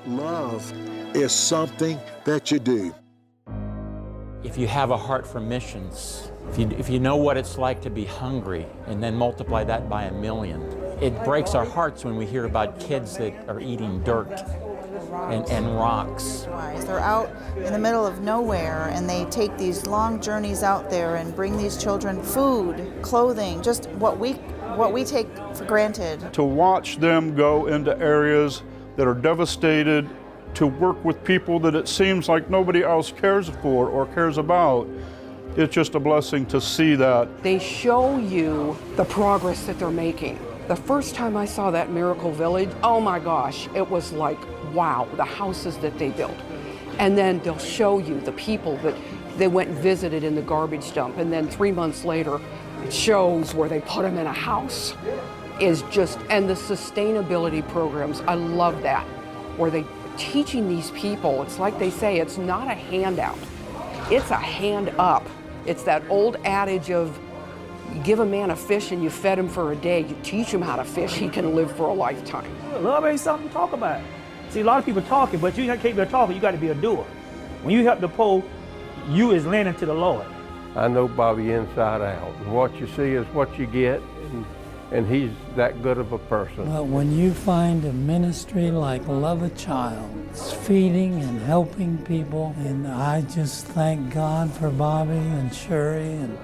Love is something that you do. If you have a heart for missions, if you know what it's like to be hungry and then multiply that by 1,000,000, it breaks our hearts when we hear about kids that are eating dirt and rocks. They're out in the middle of nowhere and they take these long journeys out there and bring these children food, clothing, just what we take for granted. To watch them go into areas that are devastated, to work with people that it seems like nobody else cares for or cares about, it's just a blessing to see that. They show you the progress that they're making. The first time I saw that Miracle Village, oh my gosh, it was like, wow, the houses that they built. And then they'll show you the people that they went and visited in the garbage dump. And then 3 months later, it shows where they put them in a house. And the sustainability programs, I love that, where they teaching these people, it's like they say, it's not a handout, it's a hand up. It's that old adage of, you give a man a fish and you fed him for a day, you teach him how to fish, he can live for a lifetime. Love ain't something to talk about. See, a lot of people talking, but you can't be a talker, you got to be a doer. When you help the poor, you is lending to the Lord. I know Bobby inside out. What you see is what you get, and he's that good of a person. But when you find a ministry like Love a Child, it's feeding and helping people, and I just thank God for Bobby and Sherry and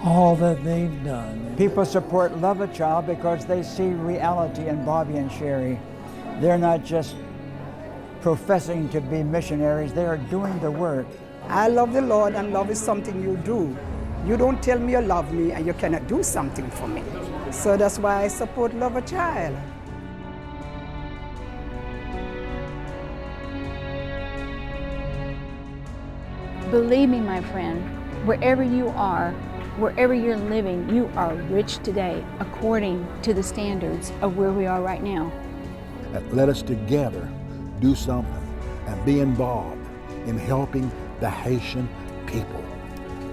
all that they've done. People support Love a Child because they see reality in Bobby and Sherry. They're not just professing to be missionaries, they are doing the work. I love the Lord, and love is something you do. You don't tell me you love me and you cannot do something for me. So that's why I support Love a Child. Believe me, my friend, wherever you are, wherever you're living, you are rich today according to the standards of where we are right now. Let us together do something and be involved in helping the Haitian people.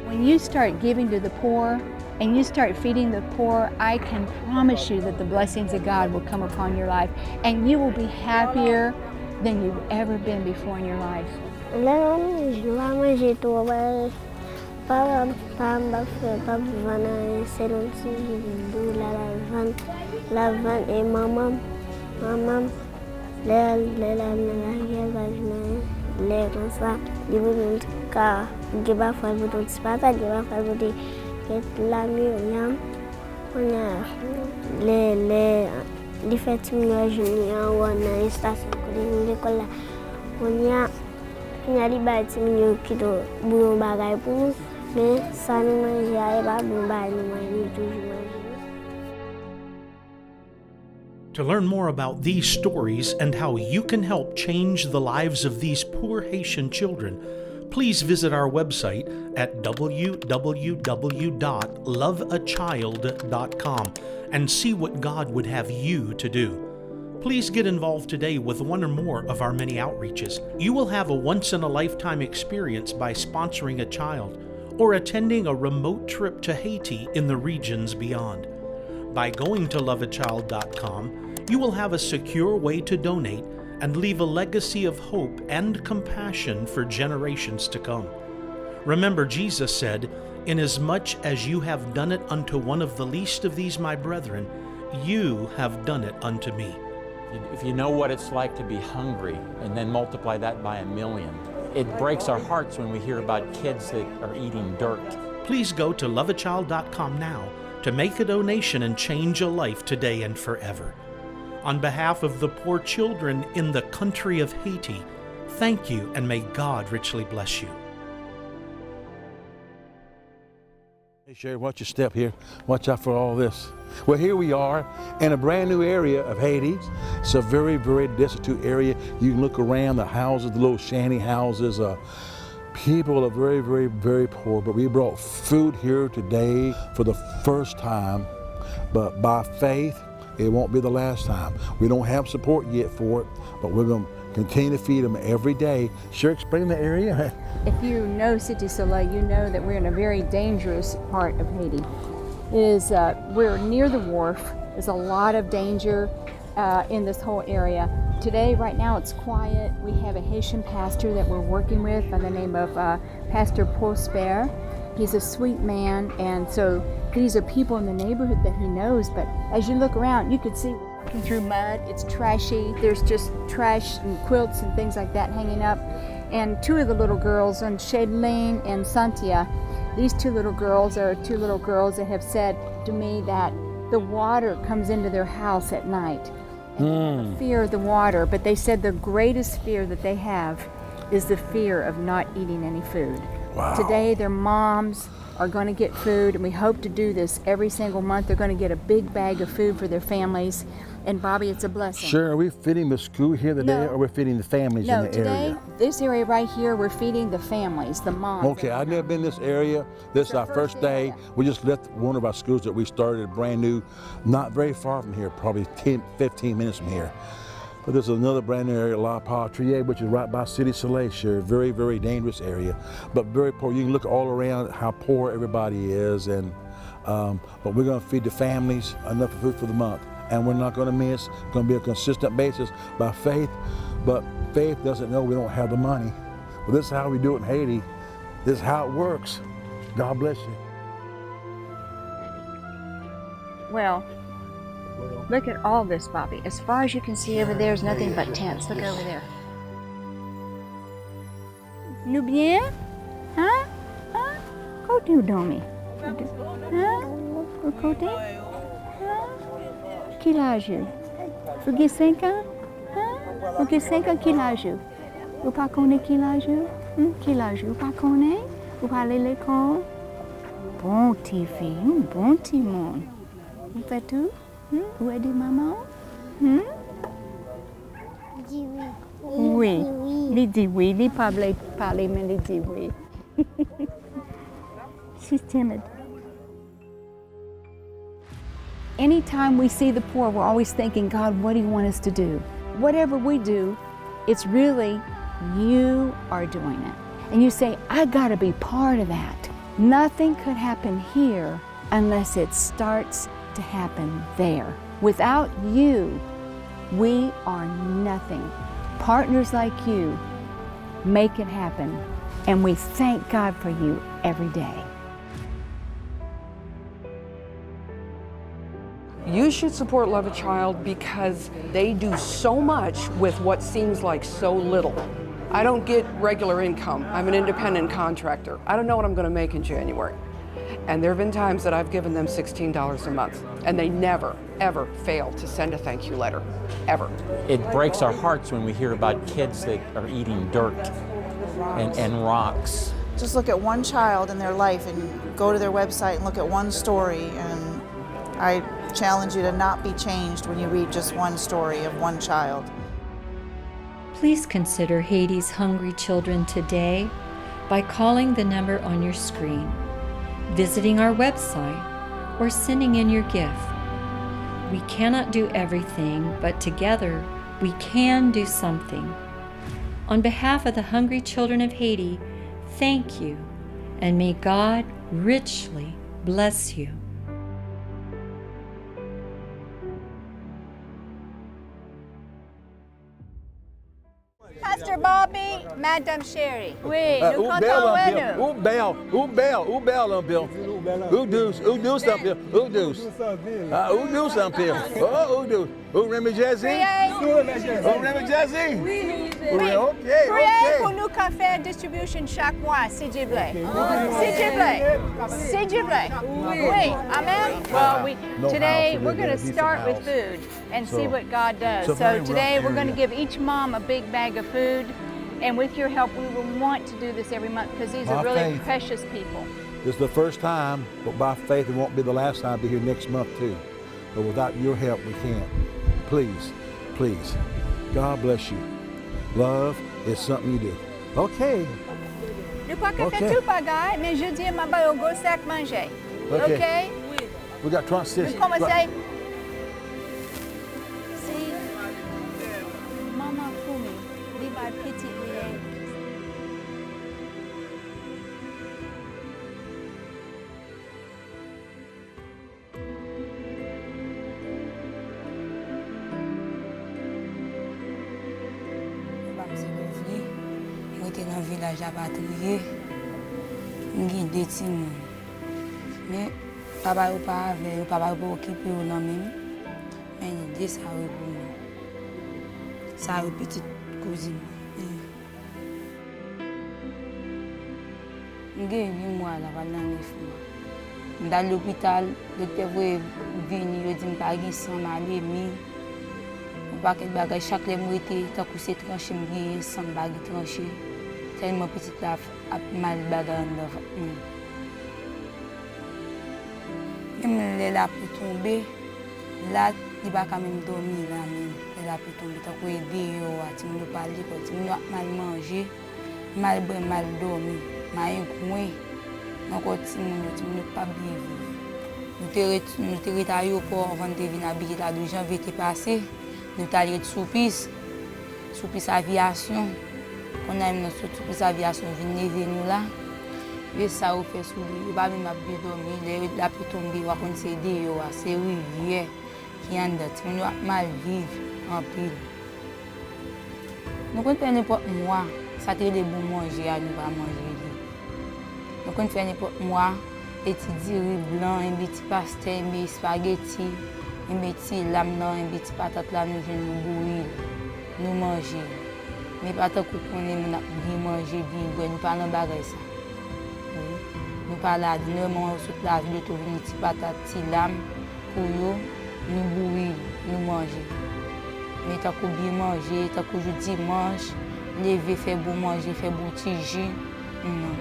When you start giving to the poor and you start feeding the poor, I can promise you that the blessings of God will come upon your life and you will be happier than you've ever been before in your life. To learn more about these stories and how you can help change the lives of these poor Haitian children, please visit our website at www.loveachild.com and see what God would have you to do. Please get involved today with one or more of our many outreaches. You will have a once-in-a-lifetime experience by sponsoring a child or attending a remote trip to Haiti in the regions beyond. By going to loveachild.com, you will have a secure way to donate and leave a legacy of hope and compassion for generations to come. Remember, Jesus said, "Inasmuch as you have done it unto one of the least of these my brethren, you have done it unto me." If you know what it's like to be hungry and then multiply that by 1,000,000, it breaks our hearts when we hear about kids that are eating dirt. Please go to loveachild.com now to make a donation and change a life today and forever. On behalf of the poor children in the country of Haiti, thank you and may God richly bless you. Hey, Sherry, watch your step here. Watch out for all this. Well, here we are in a brand new area of Haiti. It's a very, very destitute area. You can look around the houses, the little shanty houses. People are very, very, very poor, but we brought food here today for the first time. But by faith, it won't be the last time. We don't have support yet for it, but we're going to continue to feed them every day. Sure, explain the area. If you know Cité Soleil, you know that we're in a very dangerous part of Haiti. We're near the wharf. There's a lot of danger in this whole area. Today, right now, it's quiet. We have a Haitian pastor that we're working with by the name of Pastor Prosper. He's a sweet man, and so these are people in the neighborhood that he knows, but as you look around, you could see we're walking through mud. It's trashy. There's just trash and quilts and things like that hanging up. And two of the little girls, Shadeline and Santia, these two little girls are two little girls that have said to me that the water comes into their house at night. And they have a fear of the water, but they said the greatest fear that they have is the fear of not eating any food. Wow. Today, their moms are going to get food, and we hope to do this every single month. They're going to get a big bag of food for their families. And Bobby, it's a blessing. Sure, are we feeding the school here today, No. or we're feeding the families in the today, area? this area right here, we're feeding the families, the moms. Okay, I've never been in this area. This is our first day. We just left one of our schools that we started brand new, not very far from here, probably 10, 15 minutes from here. But there's another brand new area, La Patrie, which is right by Cité Soleil, sure. Very, very dangerous area, but very poor. You can look all around how poor everybody is, and but we're gonna feed the families enough food for the month. And we're not gonna miss. It's gonna be a consistent basis by faith, but faith doesn't know we don't have the money. But this is how we do it in Haiti. This is how it works. God bless you. Well, look at all this, Bobby. As far as you can see over there is nothing but tents. Look over there. Nous bien? Hein? Hein? Côté où dormir? Hein? Au côté? Hein? Quel âge? Vous avez 5 ans? Hein? Vous avez 5 ans, quel âge? Vous ne connaissez pas quel âge? Quel âge? Vous ne connaissez? Vous allez à l'école? Bon petit fille, bon petit monde. Vous faites tout? Où est maman? Dis oui. Oui. Il dit oui. Il parle, mais il dit oui. She's timid. Anytime we see the poor, we're always thinking, God, what do you want us to do? Whatever we do, it's really you are doing it. And you say, I got to be part of that. Nothing could happen here unless it starts to happen there. Without you, we are nothing. Partners like you make it happen, and we thank God for you every day. You should support Love a Child because they do so much with what seems like so little. I don't get regular income. I'm an independent contractor. I don't know what I'm going to make in January. And there have been times that I've given them $16 a month, and they never, ever fail to send a thank you letter, ever. It breaks our hearts when we hear about kids that are eating dirt and rocks. Just look at one child in their life and go to their website and look at one story, and I challenge you to not be changed when you read just one story of one child. Please consider Haiti's hungry children today by calling the number on your screen, visiting our website, or sending in your gift. We cannot do everything, but together we can do something. On behalf of the hungry children of Haiti, thank you, and may God richly bless you. Pastor Bobby, Madame Sherry. Oui, nous Où comptons belle, nous. où belle, un Bill. Who do something, Bill? Who do something, Bill? Oh, who do? Who Remy Jazzy? Who Remy Jazzy? Oui. Okay. Priez pour nous café distribution chaque mois, s'il vous plaît. S'il vous plaît. Oui. Amen. Well, today we're going to start with food and see what God does. So today we're going to give each mom a big bag of food, and with your help, we will want to do this every month because these are really precious people. This is the first time, but by faith, it won't be the last time. I'll be here next month too. But without your help, we can't. Please, please. God bless you. Love is something you do. Okay. Je ne peux pas faire tout bagaille, mais je dis à ma balle au gros sac manger. Okay? We got 26. Nous commençons. See, Mama Fumi, Levi Petit Liang. j'étais dans le village à patrouiller. J'ai des petits gens. Mais papa n'est pas avec, papa n'est pas occupé ou non même. Mais il dit ça pour moi. Ça une petite cousine. J'ai 8 mois là, pendant 9 mois. Dans l'hôpital, le docteur est venu, il dit que je ne peux pas sang, je ne chaque fois que je suis tranché, je suis tranché. Tellement petit là, mal bagarre. Même là pour tomber, là, il ne va pas même dormir là même. Là pour tomber, tu peux aider, tu peux parler, tu peux mal manger, mal boire, mal dormir, mal coin. Donc tu ne peux pas vivre. Nous sommes à l'aéroport avant de venir habiter là, 2 janvier passé. Nous sommes allés de Soupice Aviation. On a une Soupice Aviation venir nous là. Et ça a fait sous lui. Il va même bien dormir. Il a pu tomber. Il va concéder. C'est rivière qui est en dedans. Nous avons mal vivre en pile. Nous comptons n'importe moi. Ça te de bon manger, nous va manger. Nous comptons faire n'importe moi. Étudier riz blanc, un petit pastel, un petit spaghetti, un petit lame, un petit patate là, nous venons bouillir, nous manger. Mais pas tant que nous bien manger, bien boire, nous pas dans bagage ça. Nous pas là, nous mangeons toute la vie, nous venons petit patate, petit lame, pour nous bouillir, nous manger. Mais tant que bien manger, tant que je dimanche, lever, faire bon manger, faire bon petit jus, non.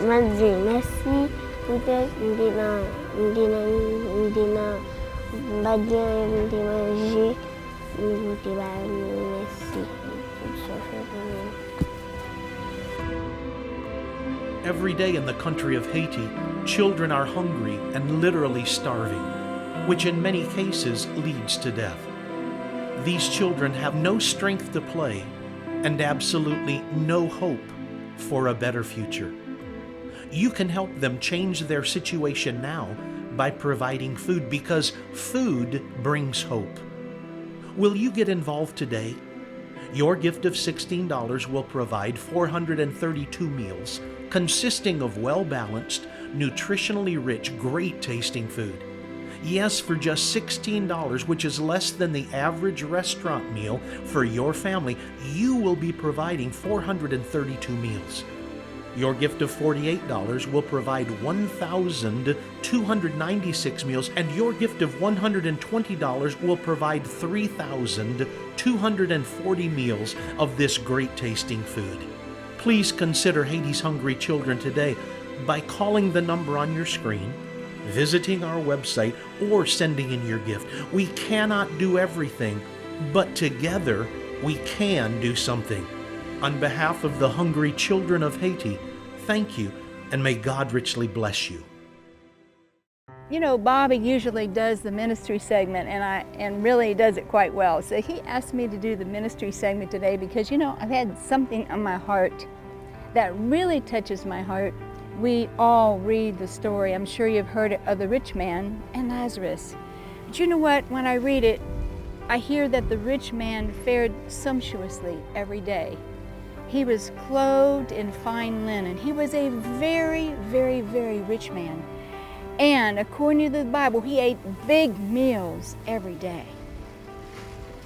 Je dis merci pour tout. Every day in the country of Haiti, children are hungry and literally starving, which in many cases leads to death. These children have no strength to play and absolutely no hope for a better future. You can help them change their situation now by providing food, because food brings hope. Will you get involved today? Your gift of $16 will provide 432 meals consisting of well-balanced, nutritionally rich, great-tasting food. Yes, for just $16, which is less than the average restaurant meal for your family, you will be providing 432 meals. Your gift of $48 will provide 1,296 meals, and your gift of $120 will provide 3,240 meals of this great-tasting food. Please consider Haiti's hungry children today by calling the number on your screen, visiting our website, or sending in your gift. We cannot do everything, but together we can do something. On behalf of the hungry children of Haiti, thank you, and may God richly bless you. You know, Bobby usually does the ministry segment, and really does it quite well. So he asked me to do the ministry segment today because, you know, I've had something on my heart that really touches my heart. We all read the story, I'm sure you've heard it, of the rich man and Lazarus. But you know what, when I read it, I hear that the rich man fared sumptuously every day. He was clothed in fine linen. He was a very, very, very rich man. And according to the Bible, he ate big meals every day.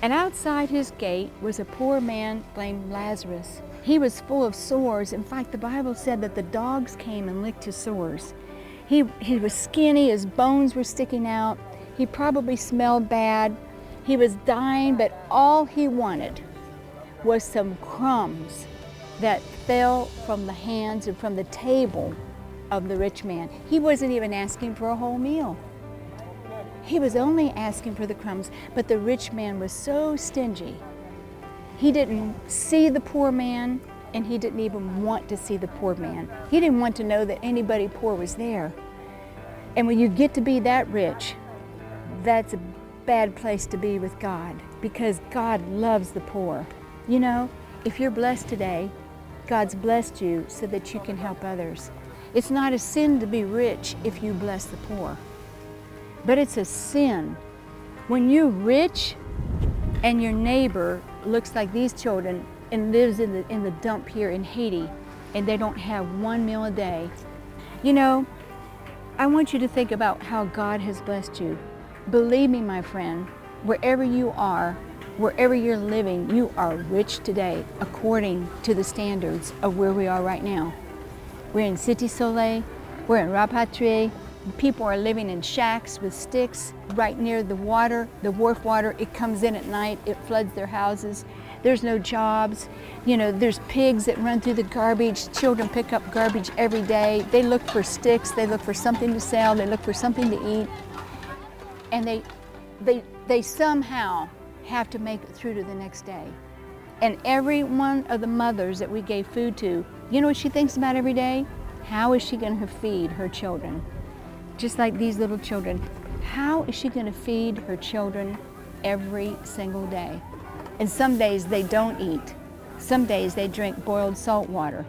And outside his gate was a poor man named Lazarus. He was full of sores. In fact, the Bible said that the dogs came and licked his sores. He was skinny, his bones were sticking out. He probably smelled bad. He was dying, but all he wanted was some crumbs that fell from the hands and from the table of the rich man. He wasn't even asking for a whole meal. He was only asking for the crumbs, but the rich man was so stingy. He didn't see the poor man, and he didn't even want to see the poor man. He didn't want to know that anybody poor was there. And when you get to be that rich, that's a bad place to be with God, because God loves the poor. You know, if you're blessed today, God's blessed you so that you can help others. It's not a sin to be rich if you bless the poor, but it's a sin When you're rich and your neighbor looks like these children and lives in the dump here in Haiti, and they don't have one meal a day, you know, I want you to think about how God has blessed you. Believe me, my friend, wherever you are, wherever you're living, you are rich today according to the standards of where we are right now. We're in Cité Soleil, we're in Rapatrié. People are living in shacks with sticks right near the water, the wharf water. It comes in at night, it floods their houses. There's no jobs. You know, there's pigs that run through the garbage. Children pick up garbage every day. They look for sticks, they look for something to sell, they look for something to eat. And they somehow have to make it through to the next day. And every one of the mothers that we gave food to, you know what she thinks about every day? How is she going to feed her children? Just like these little children. How is she going to feed her children every single day? And some days they don't eat. Some days they drink boiled salt water.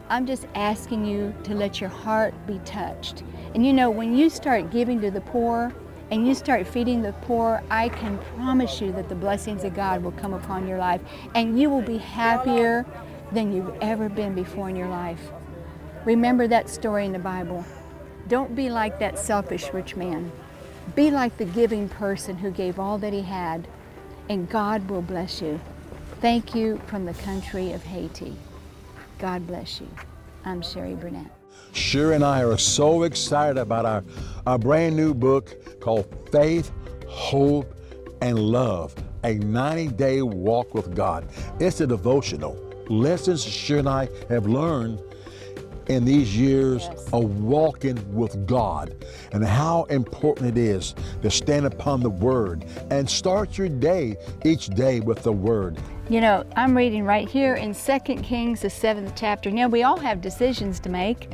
I'm just asking you to let your heart be touched. And you know, when you start giving to the poor and you start feeding the poor, I can promise you that the blessings of God will come upon your life and you will be happier than you've ever been before in your life. Remember that story in the Bible. Don't be like that selfish rich man. Be like the giving person who gave all that he had, and God will bless you. Thank you from the country of Haiti. God bless you. I'm Sherry Burnett. Sherry and I are so excited about our brand new book called Faith, Hope, and Love, a 90-day walk with God. It's a devotional. Lessons Sherry and I have learned in these years of walking with God and how important it is to stand upon the Word and start your day each day with the Word. You know, I'm reading right here in 2 Kings, the 7th chapter. Now, we all have decisions to make.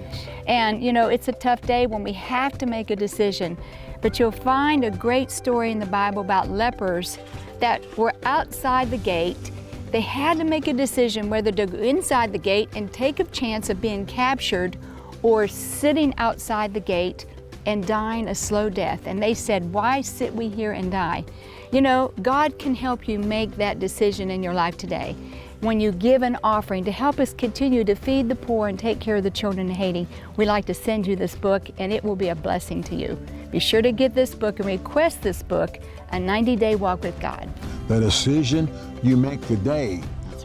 And, you know, it's a tough day when we have to make a decision. But you'll find a great story in the Bible about lepers that were outside the gate. They had to make a decision whether to go inside the gate and take a chance of being captured or sitting outside the gate and dying a slow death. And they said, why sit we here and die? You know, God can help you make that decision in your life today. When you give an offering to help us continue to feed the poor and take care of the children in Haiti, we'd like to send you this book and it will be a blessing to you. Be sure to get this book and request this book, A 90-Day Walk with God. The decision you make today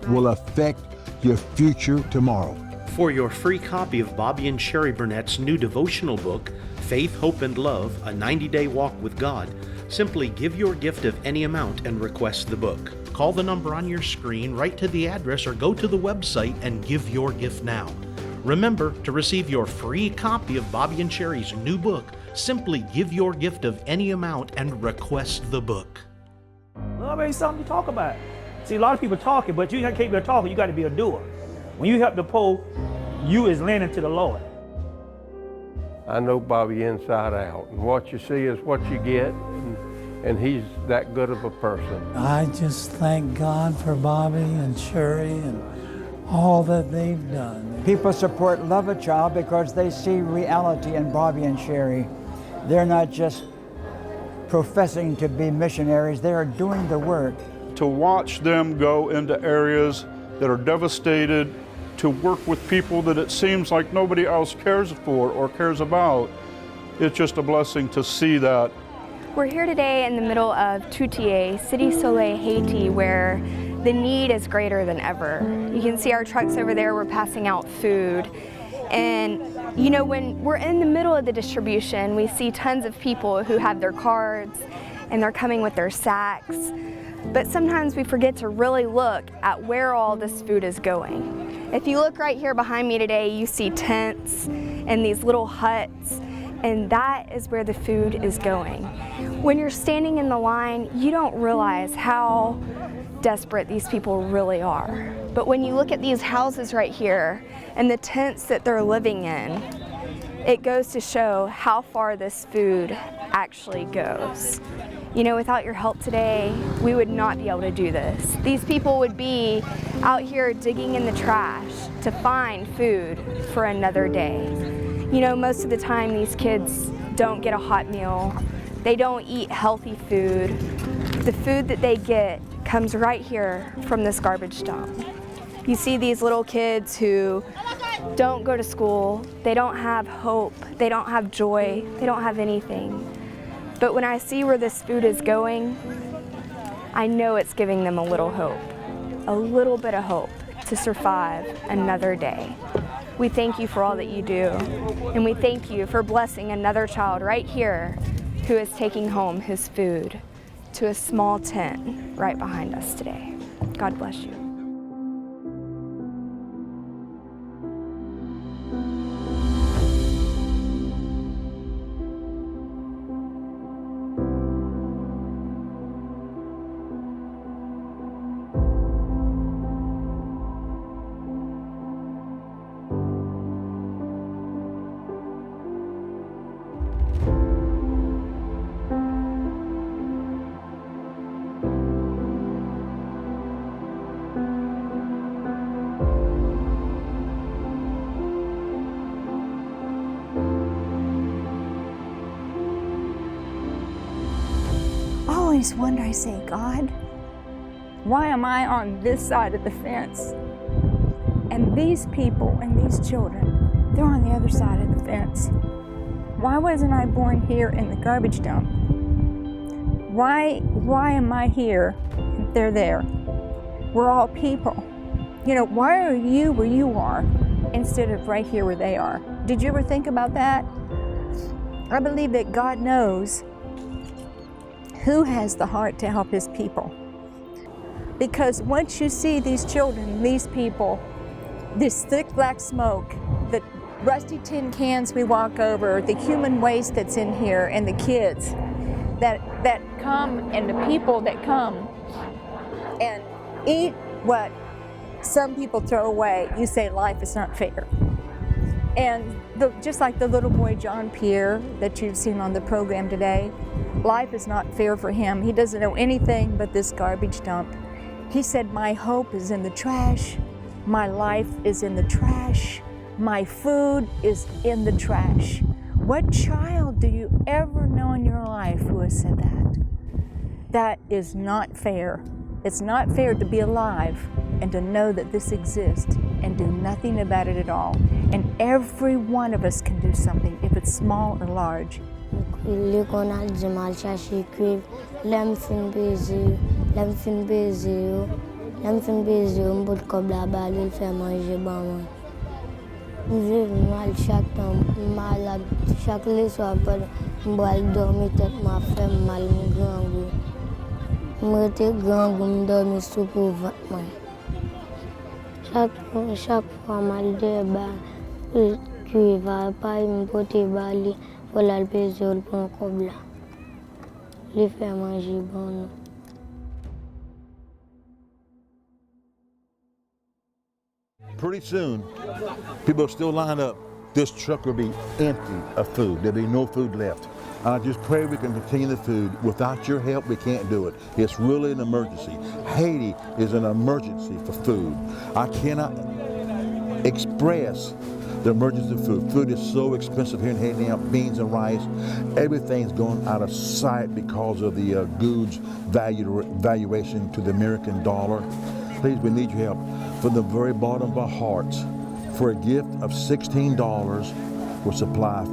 will affect your future tomorrow. For your free copy of Bobby and Sherry Burnett's new devotional book, Faith, Hope, and Love, A 90-Day Walk with God, simply give your gift of any amount and request the book. Call the number on your screen, write to the address, or go to the website and give your gift now. Remember, to receive your free copy of Bobby and Sherry's new book, simply give your gift of any amount and request the book. Love ain't something to talk about. See, a lot of people talking, but you can't be a talker, you got to be a doer. When you help the poor, you is lending to the Lord. I know Bobby inside out, and what you see is what you get, and he's that good of a person. I just thank God for Bobby and Sherry and all that they've done. People support Love a Child because they see reality in Bobby and Sherry. They're not just professing to be missionaries, they are doing the work. To watch them go into areas that are devastated, to work with people that it seems like nobody else cares for or cares about, it's just a blessing to see that. We're here today in the middle of Toutier, Cité Soleil, Haiti, where the need is greater than ever. You can see our trucks over there, we're passing out food. And you know, when we're in the middle of the distribution, we see tons of people who have their cards and they're coming with their sacks. But sometimes we forget to really look at where all this food is going. If you look right here behind me today, you see tents and these little huts, and that is where the food is going. When you're standing in the line, you don't realize how desperate these people really are. But when you look at these houses right here and the tents that they're living in, it goes to show how far this food actually goes. You know, without your help today, we would not be able to do this. These people would be out here digging in the trash to find food for another day. You know, most of the time these kids don't get a hot meal. They don't eat healthy food. The food that they get comes right here from this garbage dump. You see these little kids who don't go to school, they don't have hope, they don't have joy, they don't have anything. But when I see where this food is going, I know it's giving them a little hope, a little bit of hope to survive another day. We thank you for all that you do, and we thank you for blessing another child right here who is taking home his food to a small tent right behind us today. God bless you. I always wonder, I say, God, why am I on this side of the fence? And these people and these children, they're on the other side of the fence. Why wasn't I born here in the garbage dump? Why am I here if they're there? We're all people. You know, why are you where you are instead of right here where they are? Did you ever think about that? I believe that God knows who has the heart to help his people. Because once you see these children, these people, this thick black smoke, the rusty tin cans we walk over, the human waste that's in here, and the kids that come, and the people that come and eat what some people throw away, you say life is not fair. And just like the little boy John Pierre that you've seen on the program today, life is not fair for him. He doesn't know anything but this garbage dump. He said, my hope is in the trash. My life is in the trash. My food is in the trash. What child do you ever know in your life who has said that? That is not fair. It's not fair to be alive and to know that this exists and do nothing about it at all. And every one of us can do something, if it's small or large. Chaque fois mal débat, qui va pas me porter bali, voilà le plaisir de prendre comme là. Les faire manger bon. Pretty soon, people will still line up. This truck will be empty of food. There'll be no food left. I just pray we can continue the food. Without your help, we can't do it. It's really an emergency. Haiti is an emergency for food. I cannot express the emergency of food. Food is so expensive here in Haiti now. Beans and rice, everything's going out of sight because of the goods valuation to the American dollar. Please, we need your help. From the very bottom of our hearts, for a gift of $16, we'll supply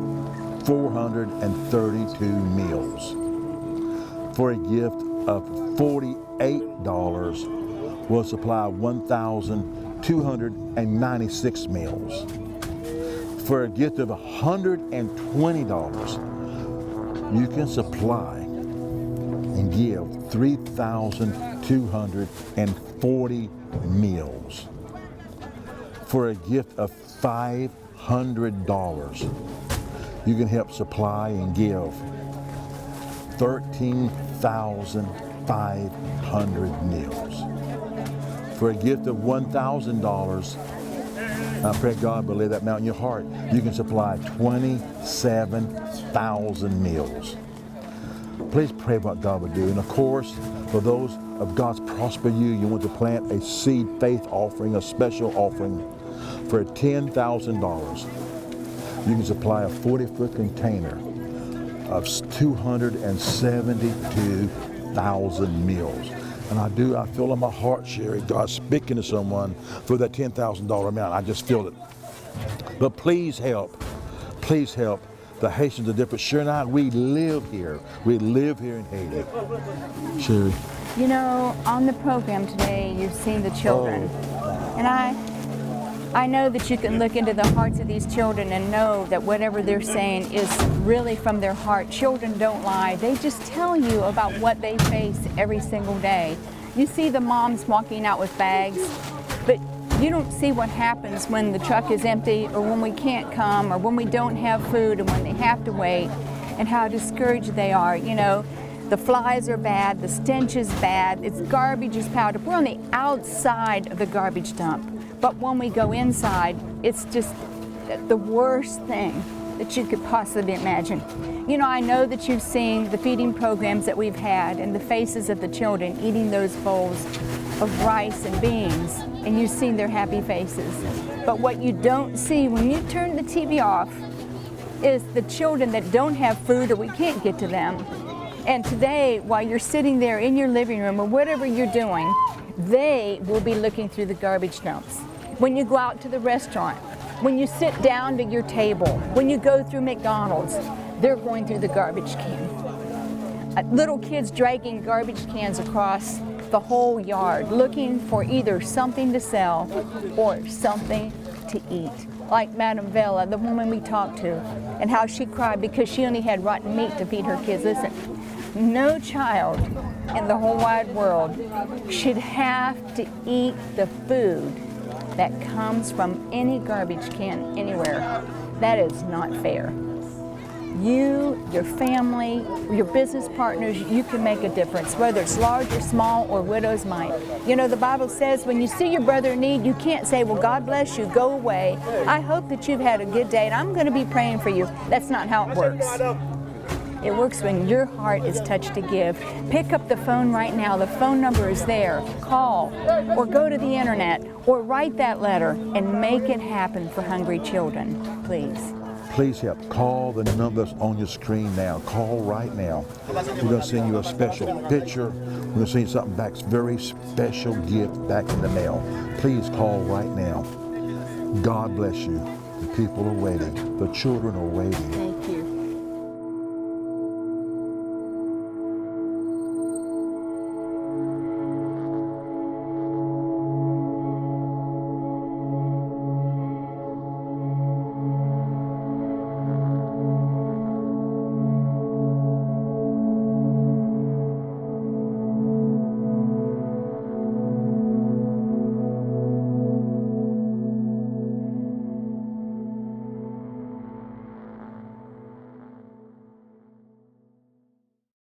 432 meals. For a gift of $48, we'll supply 1,296 meals. For a gift of $120, you can supply and give 3,240 meals. For a gift of $500, you can help supply and give 13,500 meals. For a gift of $1,000, I pray God will lay that amount in your heart. You can supply 27,000 meals. Please pray what God would do. And of course, for those of God's prosper you want to plant a seed faith offering, a special offering for $10,000. You can supply a 40-foot container of 272,000 meals. And I feel in my heart, Sherry, God speaking to someone for that $10,000 amount. I just feel it. But please help the Haitians of different. Sherry and I, we live here. We live here in Haiti. Sherry. You know, on the program today, you've seen the children. And I know that you can look into the hearts of these children and know that whatever they're saying is really from their heart. Children don't lie. They just tell you about what they face every single day. You see the moms walking out with bags, but you don't see what happens when the truck is empty or when we can't come or when we don't have food and when they have to wait and how discouraged they are. You know, the flies are bad, the stench is bad, it's garbage is piled up. We're on the outside of the garbage dump. But when we go inside, it's just the worst thing that you could possibly imagine. You know, I know that you've seen the feeding programs that we've had and the faces of the children eating those bowls of rice and beans, and you've seen their happy faces. But what you don't see when you turn the TV off is the children that don't have food or we can't get to them. And today, while you're sitting there in your living room or whatever you're doing, they will be looking through the garbage dumps. When you go out to the restaurant, when you sit down to your table, when you go through McDonald's, they're going through the garbage can. Little kids dragging garbage cans across the whole yard, looking for either something to sell or something to eat. Like Madame Vela, the woman we talked to, and how she cried because she only had rotten meat to feed her kids. Listen, no child in the whole wide world should have to eat the food that comes from any garbage can anywhere. That is not fair. You, your family, your business partners, you can make a difference, whether it's large or small or widow's mite. You know, the Bible says when you see your brother in need, you can't say, well, God bless you, go away. I hope that you've had a good day and I'm going to be praying for you. That's not how it works. It works when your heart is touched to give. Pick up the phone right now. The phone number is there. Call or go to the internet or write that letter and make it happen for hungry children, please. Please help. Call the numbers on your screen now. Call right now. We're going to send you a special picture. We're going to send you something back, very special gift back in the mail. Please call right now. God bless you. The people are waiting. The children are waiting.